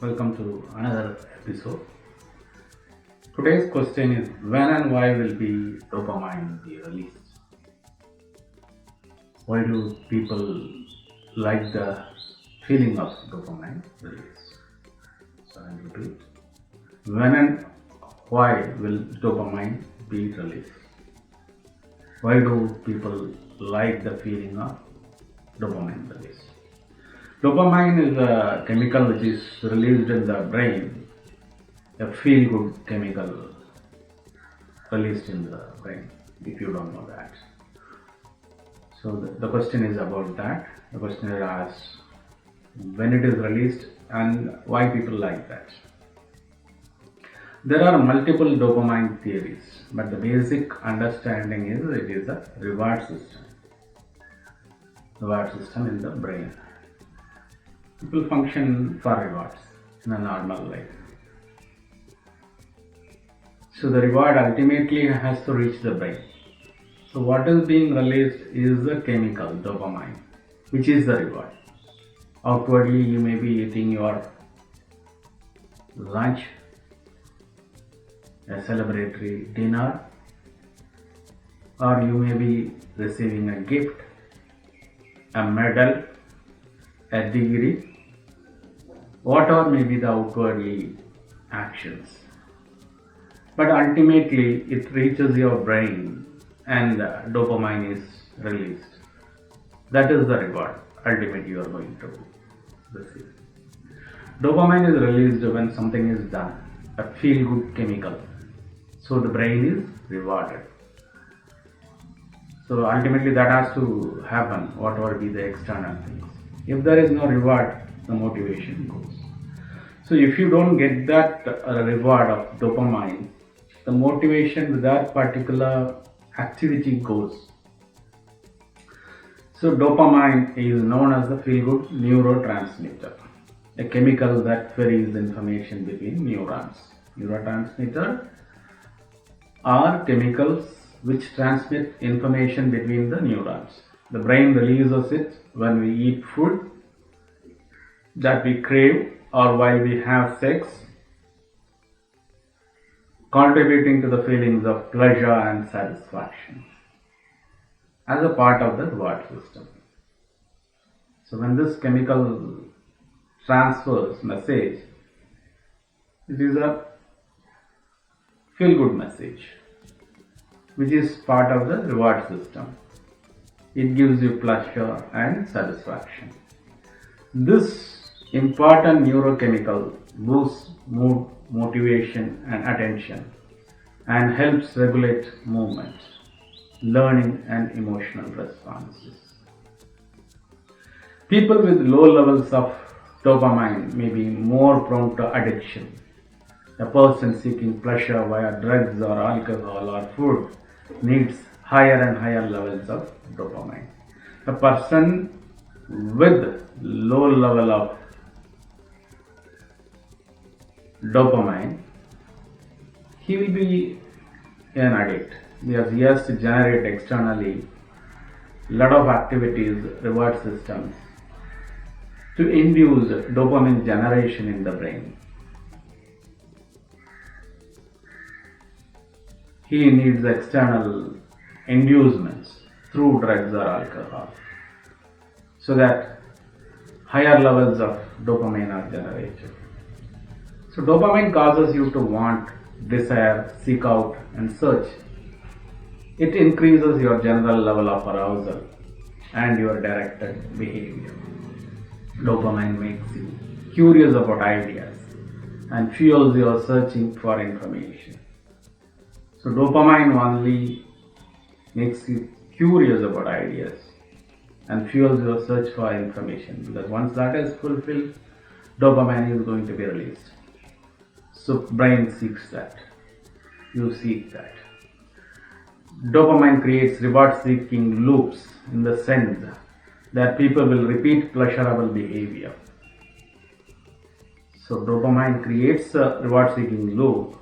Welcome to another episode. Today's question is when and why will be dopamine be released? Why do people like the feeling of dopamine release? So I'll repeat. When and why will dopamine be released? Why do people like the feeling of dopamine release? Dopamine is a chemical which is released in the brain, a feel good chemical released in the brain, if you don't know that. So the question is about that. The question is asked when it is released and why people like that. There are multiple dopamine theories, but the basic understanding is it is a reward system in the brain. People function for rewards in a normal life. So the reward ultimately has to reach the brain. So what is being released is the chemical dopamine, which is the reward. Outwardly you may be eating your lunch, a celebratory dinner, or you may be receiving a gift, a medal, a degree, whatever may be the outwardly actions. But ultimately it reaches your brain and dopamine is released. That is the reward ultimately you are going to receive. Dopamine is released when something is done, a feel good chemical. So the brain is rewarded. So ultimately that has to happen, whatever be the external things. If there is no reward, the motivation goes. So if you don't get that reward of dopamine, the motivation with that particular activity goes. So dopamine is known as the feel-good neurotransmitter, a chemical that carries information between neurons. Neurotransmitter are chemicals which transmit information between the neurons. The brain releases it when we eat food that we crave or while we have sex, contributing to the feelings of pleasure and satisfaction as a part of the reward system. So when this chemical transfers message, it is a feel-good message which is part of the reward system. It gives you pleasure and satisfaction. This important neurochemical boosts mood, motivation and attention and helps regulate movement, learning and emotional responses. People with low levels of dopamine may be more prone to addiction. A person seeking pleasure via drugs or alcohol or food needs higher and higher levels of dopamine. A person with low level of dopamine, he will be an addict because he has to generate externally lot of activities, reward systems to induce dopamine generation in the brain. He needs external inducements through drugs or alcohol so that higher levels of dopamine are generated. So dopamine causes you to want, desire, seek out and search. It increases your general level of arousal and your directed behavior. Dopamine makes you curious about ideas and fuels your searching for information. So dopamine only makes you curious about ideas and fuels your search for information, because once that is fulfilled, dopamine is going to be released. So brain seeks that. You seek that. Dopamine creates reward seeking loops in the sense that people will repeat pleasurable behavior. So dopamine creates a reward seeking loop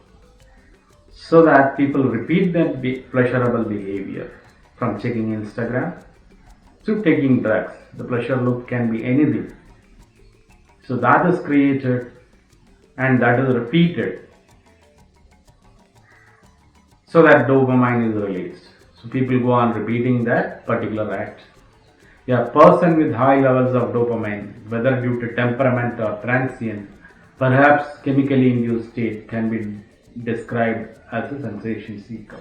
so that people repeat that pleasurable behavior, from checking Instagram to taking drugs. The pleasure loop can be anything. So that is created and that is repeated so that dopamine is released. So people go on repeating that particular act. A person with high levels of dopamine, whether due to temperament or transient, perhaps chemically induced state, can be described as a sensation seeker.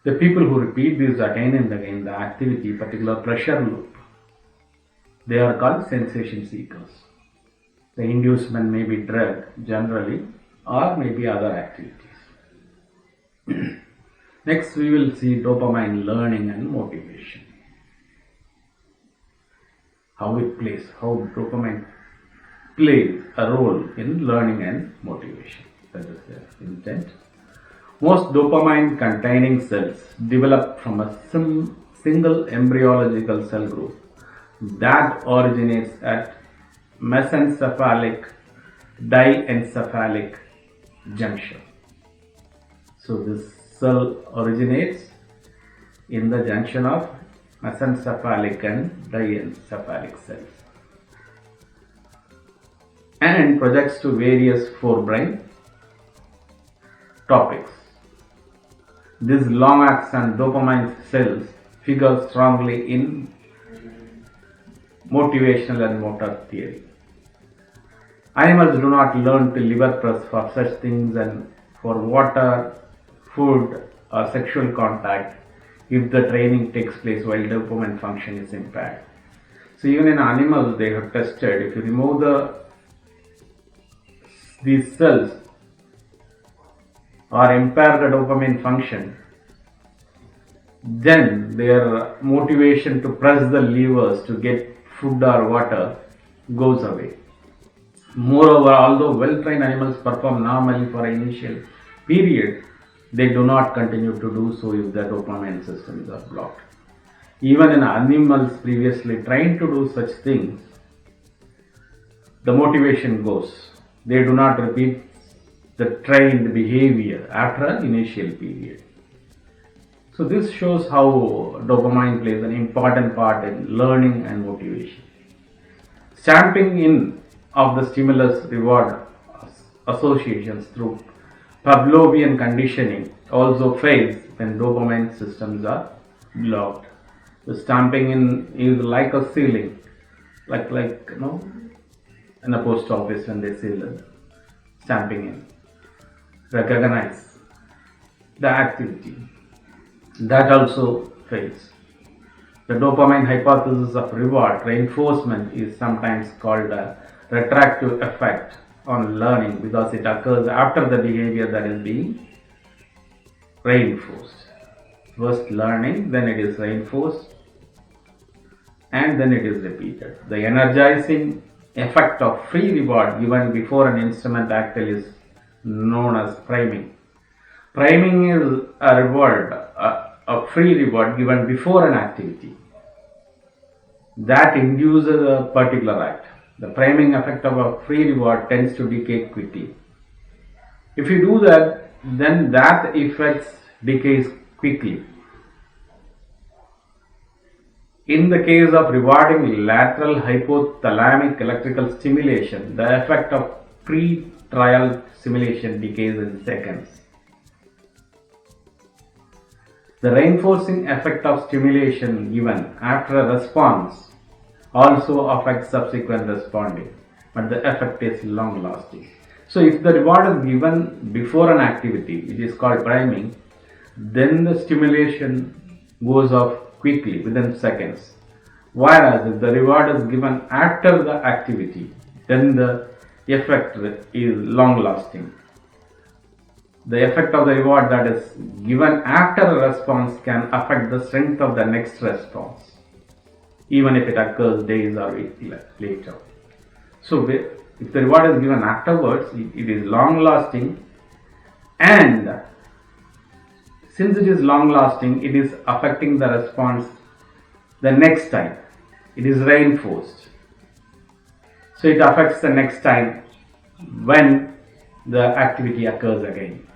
The people who repeat this again and again, the activity, particular pressure loop, they are called sensation seekers. The inducement may be drug generally or maybe other activities. Next we will see dopamine learning and motivation. How it plays, how dopamine plays a role in learning and motivation. That is the intent. Most dopamine containing cells develop from a single embryological cell group that originates at mesencephalic diencephalic junction. So this cell originates in the junction of mesencephalic and diencephalic cells and projects to various forebrain topics. These long-axon dopamine cells figure strongly in motivational and motor theory. Animals do not learn to liver press for such things and for water, food or sexual contact if the training takes place while dopamine function is impaired. So even in animals they have tested, if you remove these cells or impair the dopamine function, then their motivation to press the levers to get food or water goes away. Moreover, although well-trained animals perform normally for an initial period, they do not continue to do so if the dopamine systems are blocked. Even in animals previously trained to do such things, the motivation goes. They do not repeat the trained behavior after an initial period. So this shows how dopamine plays an important part in learning and motivation. Stamping in of the stimulus reward associations through Pavlovian conditioning also fails when dopamine systems are blocked. The stamping in is like a sealing, like in a post office when they seal it. Stamping in, recognize the activity. That also fails. The dopamine hypothesis of reward reinforcement is sometimes called a retractive effect on learning because it occurs after the behavior that is being reinforced. First learning, then it is reinforced, and then it is repeated. The energizing effect of free reward given before an instrument actually is known as priming. Priming is a reward, a free reward given before an activity that induces a particular act. The priming effect of a free reward tends to decay quickly. If you do that, then that effect decays quickly. In the case of rewarding lateral hypothalamic electrical stimulation, the effect of pre-trial stimulation decays in seconds. The reinforcing effect of stimulation given after a response also affects subsequent responding, but the effect is long lasting. So if the reward is given before an activity, which is called priming, then the stimulation goes off quickly within seconds. Whereas if the reward is given after the activity, then the effect is long lasting. The effect of the reward that is given after a response can affect the strength of the next response, even if it occurs days or weeks later. So if the reward is given afterwards, it is long lasting, and since it is long lasting, it is affecting the response the next time. It is reinforced. So it affects the next time when the activity occurs again.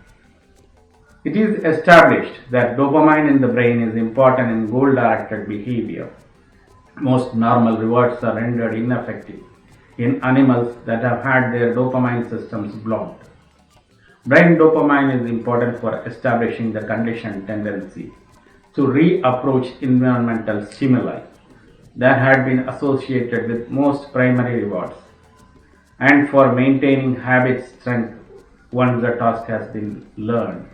It is established that dopamine in the brain is important in goal-directed behavior. Most normal rewards are rendered ineffective in animals that have had their dopamine systems blocked. Brain dopamine is important for establishing the conditioned tendency to reapproach environmental stimuli that had been associated with most primary rewards, and for maintaining habit strength once the task has been learned.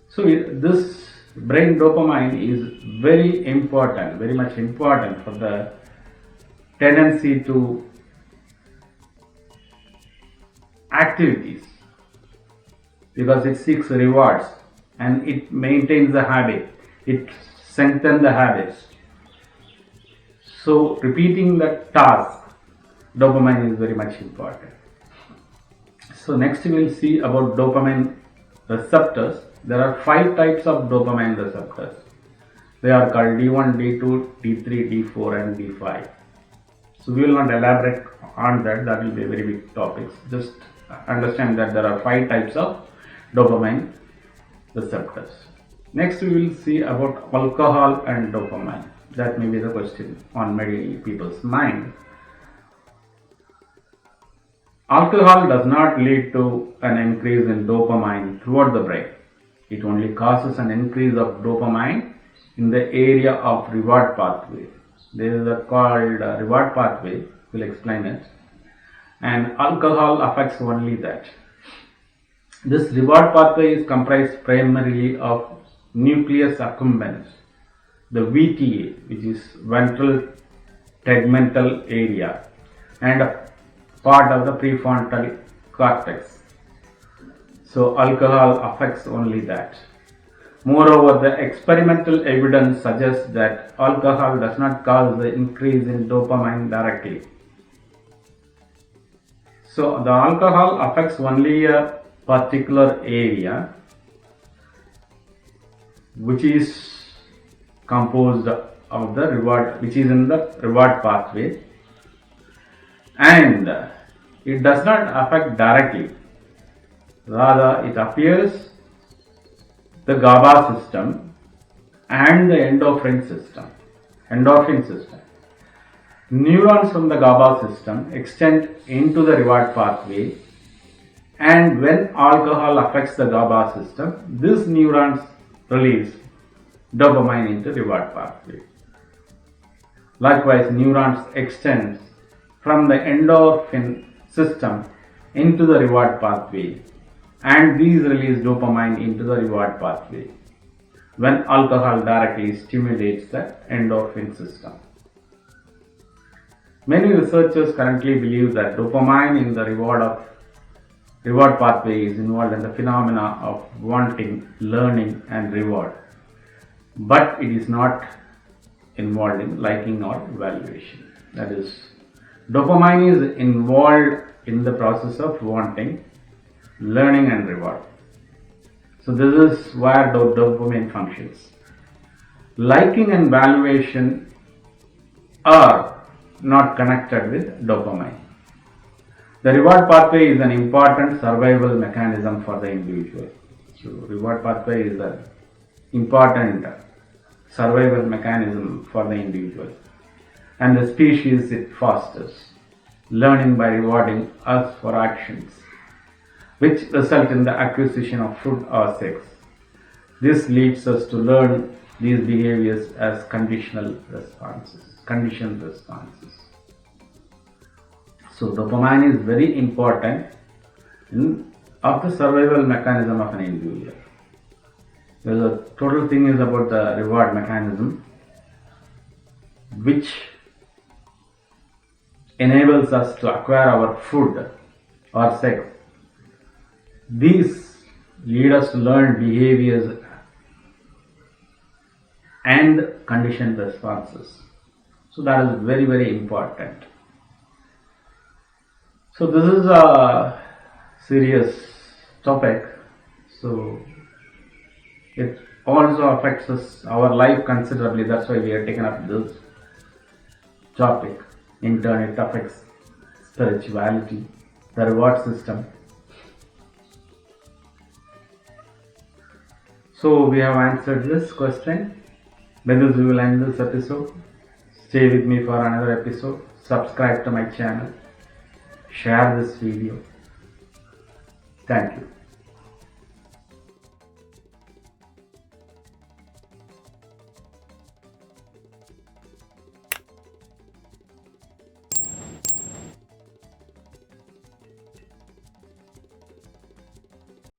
So this brain dopamine is very important, very much important for the tendency to activities, because it seeks rewards and it maintains the habit, it strengthens the habits. So repeating the task, dopamine is very much important. So next we will see about dopamine receptors. There are 5 types of dopamine receptors. They are called D1, D2, D3, D4 and D5. So we will not elaborate on that, that will be a very big topic. Just understand that there are 5 types of dopamine receptors. Next we will see about alcohol and dopamine. That may be the question on many people's mind. Alcohol does not lead to an increase in dopamine throughout the brain. It only causes an increase of dopamine in the area of reward pathway. There is a called reward pathway, we'll explain it. And alcohol affects only that. This reward pathway is comprised primarily of nucleus accumbens, the VTA, which is ventral tegmental area, and a part of the prefrontal cortex. So alcohol affects only that. Moreover, the experimental evidence suggests that alcohol does not cause the increase in dopamine directly. So the alcohol affects only a particular area which is composed of the reward, which is in the reward pathway, and it does not affect directly. Rather, it appears the GABA system and the endorphin system. Neurons from the GABA system extend into the reward pathway, and when alcohol affects the GABA system, these neurons release dopamine into reward pathway. Likewise, neurons extend from the endorphin system into the reward pathway, and these release dopamine into the reward pathway when alcohol directly stimulates the endorphin system. Many researchers currently believe that dopamine in the reward pathway is involved in the phenomena of wanting, learning and reward, but it is not involved in liking or evaluation. That is, dopamine is involved in the process of wanting, learning and reward. So this is where dopamine functions. Liking and valuation are not connected with dopamine. The reward pathway is an important survival mechanism for the individual. So reward pathway is an important survival mechanism for the individual, and the species it fosters, learning by rewarding us for actions which result in the acquisition of food or sex. This leads us to learn these behaviors as conditioned responses. So dopamine is very important of the survival mechanism of an individual. The total thing is about the reward mechanism, which enables us to acquire our food or sex. These lead us to learn behaviors and conditioned responses. So that is very, very important. So this is a serious topic. So it also affects our life considerably. That's why we have taken up this topic. In turn, it affects spirituality, the reward system. So we have answered this question. With this we will end this episode. Stay with me for another episode. subscribe to my channel, share this video. Thank you.